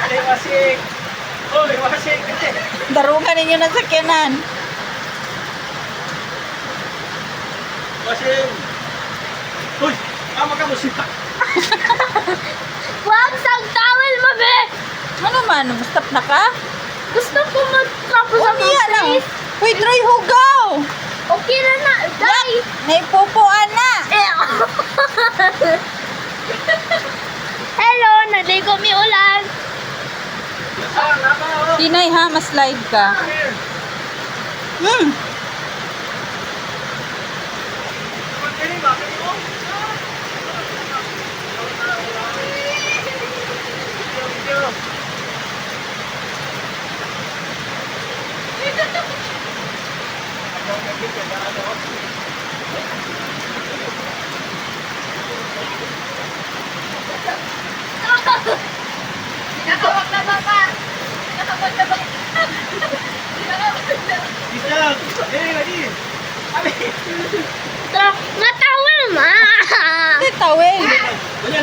Ay, wasik. Oy, wasik. Darungan ninyo ng sakyanan. Wasik. Uy, tama ka mo siya. Wag sang towel mo, be! Ano man? Stop na ka? Gusto ko magtapos ang Uy, yan ang. face. Uy, Troy, hugaw! Okay na na, day! Naipupuan na! Eh, hello, naligo mi ulan. Ah, napa oh. Tinay ha, mas-slide ka. Hmm. Kini ba? Kini mo? Video. Nakawag na baba. Nakawag na baba. Bisa. Eh, lagi. Abi. Nga towel, ma. Ito, tawel. Ganyan.